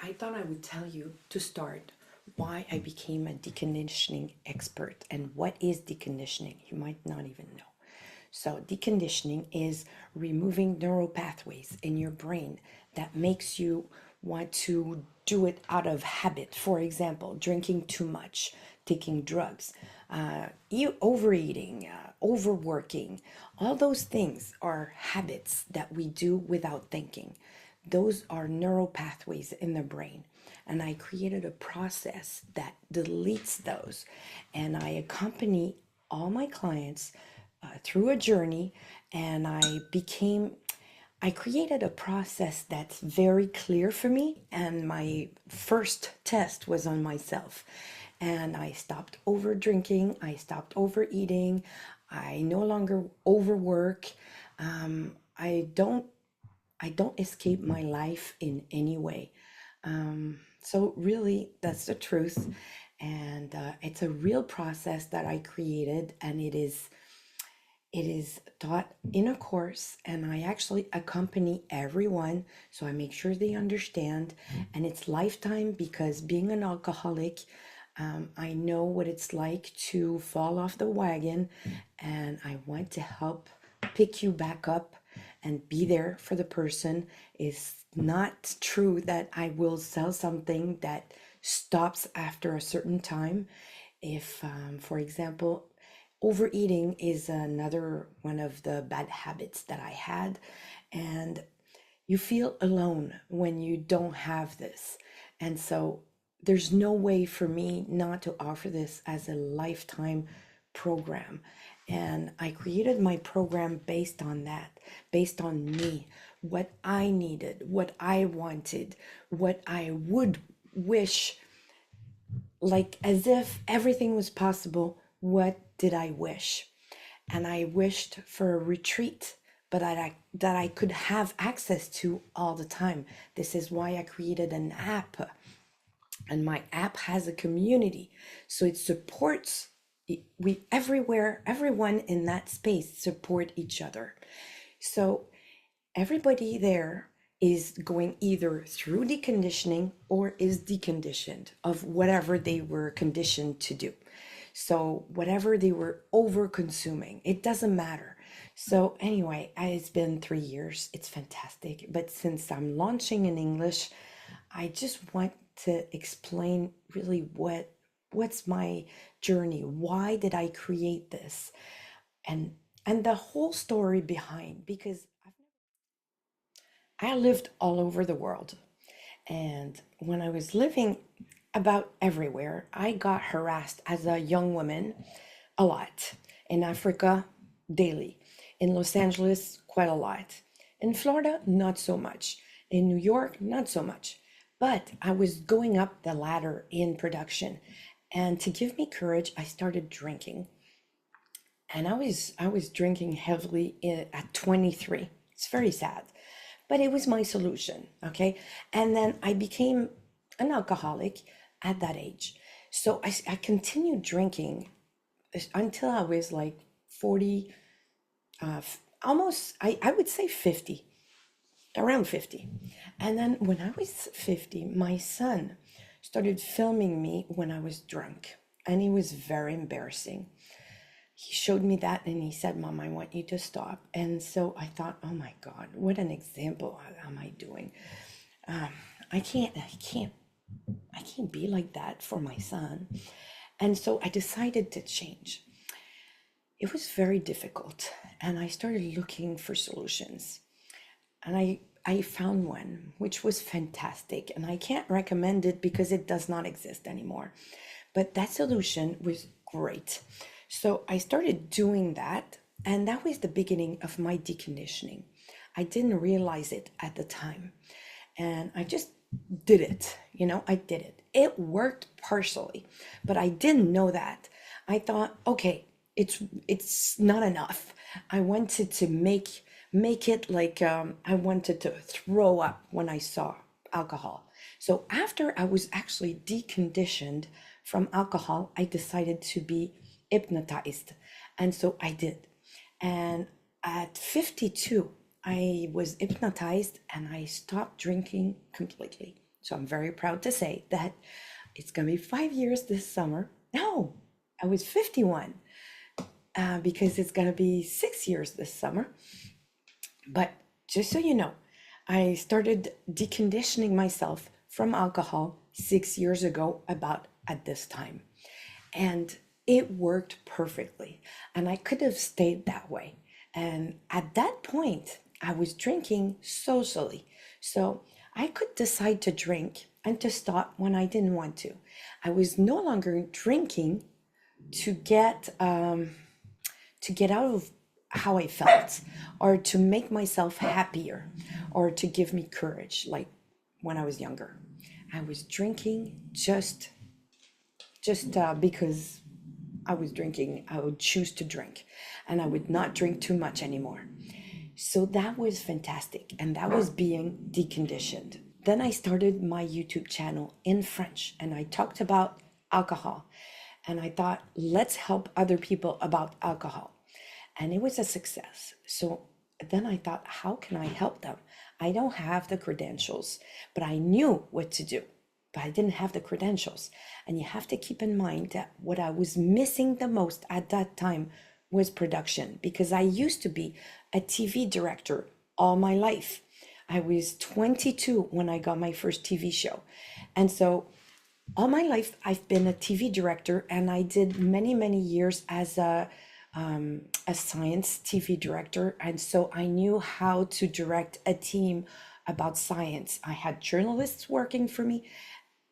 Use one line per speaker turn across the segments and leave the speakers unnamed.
I thought I would tell you to start why I became a deconditioning expert and what is deconditioning. You might not even know. So, deconditioning is removing neural pathways in your brain that makes you want to do it out of habit. For example, drinking too much, taking drugs, you overeating, overworking. All those things are habits that we do without thinking. Those are neural pathways in the brain. And I created a process that deletes those. And I accompany all my clients through a journey. And I created a process that's very clear for me. And my first test was on myself. And I stopped over drinking, I stopped overeating, I no longer overwork. I don't escape my life in any way. So really, that's the truth, and it's a real process that I created, and it is taught in a course, and I actually accompany everyone, so I make sure they understand, and it's lifetime because being an alcoholic. I know what it's like to fall off the wagon, and I want to help pick you back up and be there for the person. It's not true that I will sell something that stops after a certain time. If, for example, overeating is another one of the bad habits that I had, and you feel alone when you don't have this. And so there's no way for me not to offer this as a lifetime program. And I created my program based on that, based on me, what I needed, what I wanted, what I would wish, like as if everything was possible. What did I wish? And I wished for a retreat, but that I could have access to all the time. This is why I created an app, and my app has a community, so it supports. We everywhere, everyone in that space support each other. So everybody there is going either through deconditioning or is deconditioned of whatever they were conditioned to do. So whatever they were over consuming, it doesn't matter. So anyway, it's been 3 years. It's fantastic. But since I'm launching in English, I just want to explain really what's my journey. Why did I create this? And and the whole story behind, because I lived all over the world. And when I was living about everywhere, I got harassed as a young woman a lot. In Africa, daily. In Los Angeles, quite a lot. In Florida, not so much. In New York, not so much. But I was going up the ladder in production. And to give me courage, I started drinking. And I was drinking heavily at 23. It's very sad, but it was my solution. Okay. And then I became an alcoholic at that age. So I continued drinking until I was like 40, almost, I would say 50, around 50. And then when I was 50, my son started filming me when I was drunk, and it was very embarrassing. He showed me that and he said, Mom, I want you to stop. And so I thought, oh my God, what an example am I doing? Um, I can't be like that for my son. And so I decided to change. It was very difficult, and I started looking for solutions. And I found one which was fantastic, and I can't recommend it because it does not exist anymore. But that solution was great. So I started doing that, and that was the beginning of my deconditioning. I didn't realize it at the time, and I just did it. I did it. It worked partially, but I didn't know that. I thought, okay, it's not enough. I wanted to make it like, I wanted to throw up when I saw alcohol. So after I was actually deconditioned from alcohol, I decided to be hypnotized, and so I did. And at 52, I was hypnotized and I stopped drinking completely. So I'm very proud to say that it's going to be 5 years this summer. No, I was 51 because it's going to be 6 years this summer. But just so you know, I started deconditioning myself from alcohol 6 years ago, about at this time. And it worked perfectly. And I could have stayed that way. And at that point, I was drinking socially. So I could decide to drink and to stop when I didn't want to. I was no longer drinking to get out of how I felt, or to make myself happier, or to give me courage, like when I was younger. I was drinking just because I was drinking. I would choose to drink, and I would not drink too much anymore. So that was fantastic, and that was being deconditioned. Then I started my YouTube channel in French, and I talked about alcohol, and I thought, let's help other people about alcohol. And it was a success. So then I thought, how can I help them? I don't have the credentials, but I knew what to do, but I didn't have the credentials. And you have to keep in mind that what I was missing the most at that time was production, because I used to be a TV director all my life. I was 22 when I got my first TV show. And so all my life I've been a TV director, and I did many, many years as a science TV director. And so I knew how to direct a team about science. I had journalists working for me,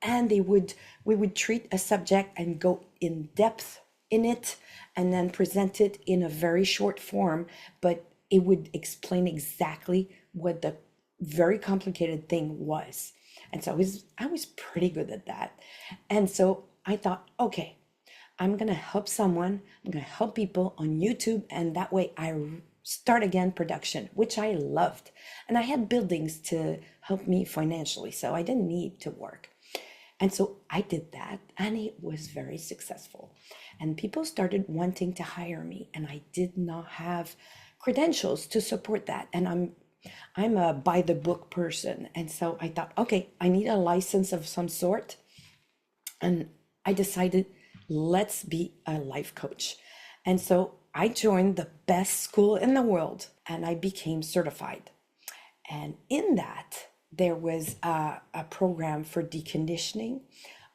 and we would treat a subject and go in depth in it, and then present it in a very short form, but it would explain exactly what the very complicated thing was. And so I was pretty good at that. And so I thought, okay, I'm gonna help someone, I'm gonna help people on YouTube, and that way I start again production, which I loved. And I had buildings to help me financially, so I didn't need to work. And so I did that, and it was very successful. And people started wanting to hire me, and I did not have credentials to support that. And I'm a by the book person. And so I thought, okay, I need a license of some sort. And I decided, let's be a life coach. And so I joined the best school in the world, and I became certified. And in that, there was a program for deconditioning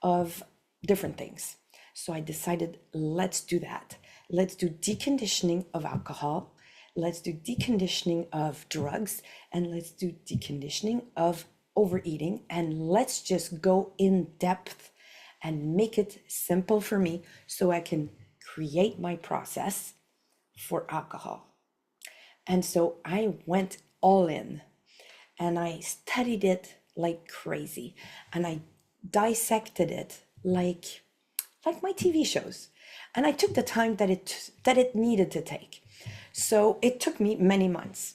of different things. So I decided, let's do that. Let's do deconditioning of alcohol. Let's do deconditioning of drugs, and let's do deconditioning of overeating. And let's just go in depth and make it simple for me so I can create my process for alcohol. And so I went all in, and I studied it like crazy, and I dissected it like my TV shows. And I took the time that it needed to take. So it took me many months.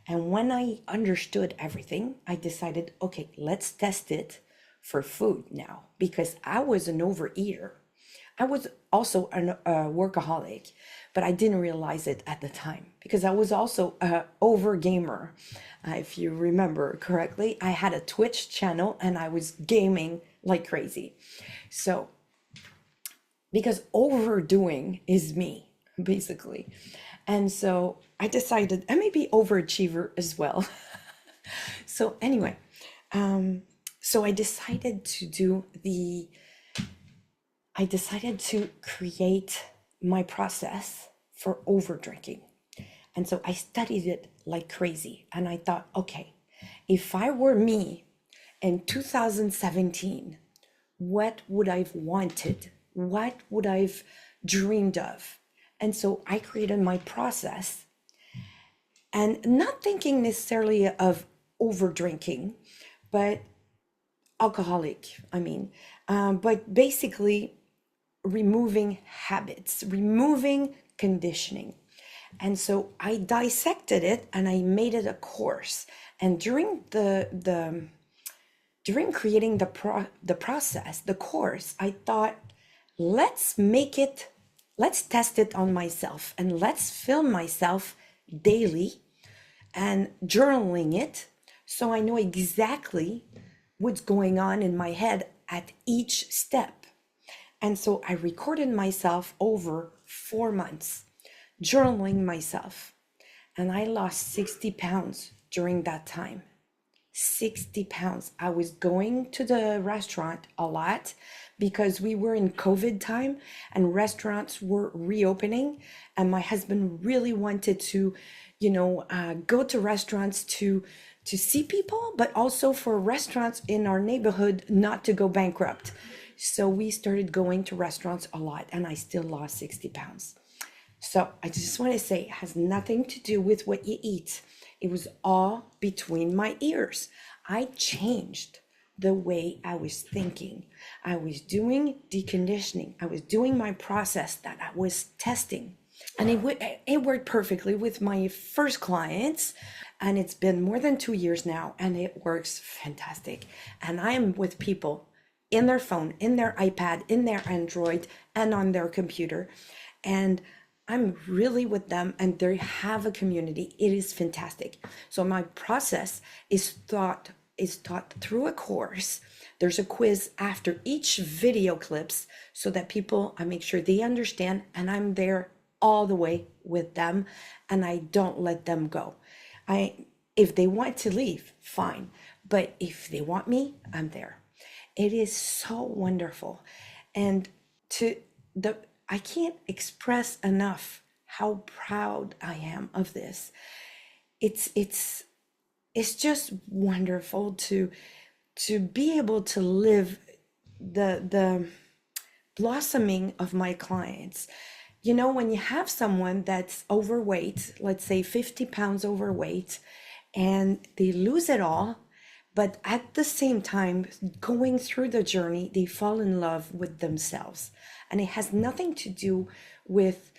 And when I understood everything, I decided, okay, let's test it for food now, because I was an overeater. I was also a workaholic, but I didn't realize it at the time, because I was also a over gamer. If you remember correctly, I had a Twitch channel, and I was gaming like crazy. So, because overdoing is me, basically. And so I decided I may be overachiever as well. So anyway, so I decided to create my process for over drinking. And so I studied it like crazy. And I thought, okay, if I were me in 2017, what would I've wanted? What would I've dreamed of? And so I created my process, and not thinking necessarily of over drinking, but alcoholic, but basically removing habits, removing conditioning. And so I dissected it, and I made it a course. And during during creating the process, the course, I thought, let's test it on myself, and let's film myself daily and journaling it, so I know exactly what's going on in my head at each step. And so I recorded myself over 4 months, journaling myself. And I lost 60 pounds during that time. 60 pounds. I was going to the restaurant a lot because we were in COVID time and restaurants were reopening. And my husband really wanted to, go to restaurants to see people, but also for restaurants in our neighborhood not to go bankrupt. So we started going to restaurants a lot and I still lost 60 pounds. So I just want to say it has nothing to do with what you eat. It was all between my ears. I changed the way I was thinking. I was doing deconditioning. I was doing my process that I was testing. And it worked perfectly with my first clients. And it's been more than 2 years now, and it works fantastic. And I am with people in their phone, in their iPad, in their Android, and on their computer. And I'm really with them, and they have a community. It is fantastic. So my process is taught through a course. There's a quiz after each video clips so that I make sure they understand, and I'm there all the way with them, and I don't let them go. If they want to leave, fine. But if they want me, I'm there. It is so wonderful. And I can't express enough how proud I am of this. It's just wonderful to be able to live the blossoming of my clients. When you have someone that's overweight, let's say 50 pounds overweight, and they lose it all, but at the same time, going through the journey, they fall in love with themselves. And it has nothing to do with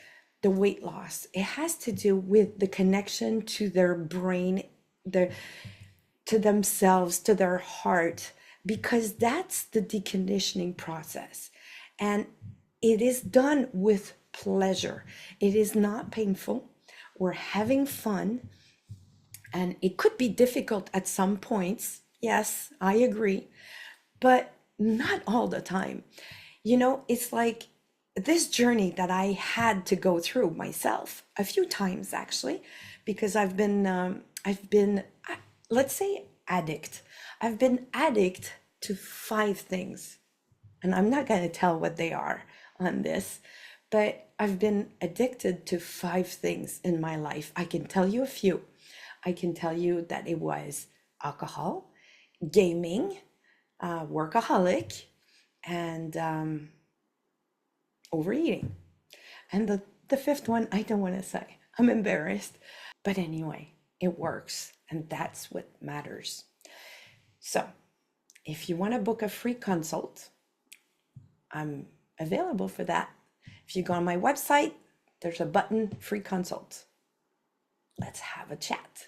the weight loss. It has to do with the connection to their brain, to themselves, to their heart, because that's the deconditioning process. And it is done with pleasure. It is not painful. We're having fun. And it could be difficult at some points. Yes, I agree. But not all the time. It's like this journey that I had to go through myself a few times, actually, because I've been, let's say, addict. I've been addict to 5 things, and I'm not going to tell what they are on this, but I've been addicted to 5 things in my life. I can tell you a few. I can tell you that it was alcohol, gaming, workaholic, and overeating. And the 5th one, I don't want to say. I'm embarrassed. But anyway, it works. And that's what matters. So if you want to book a free consult, I'm available for that. If you go on my website, there's a button, free consult. Let's have a chat.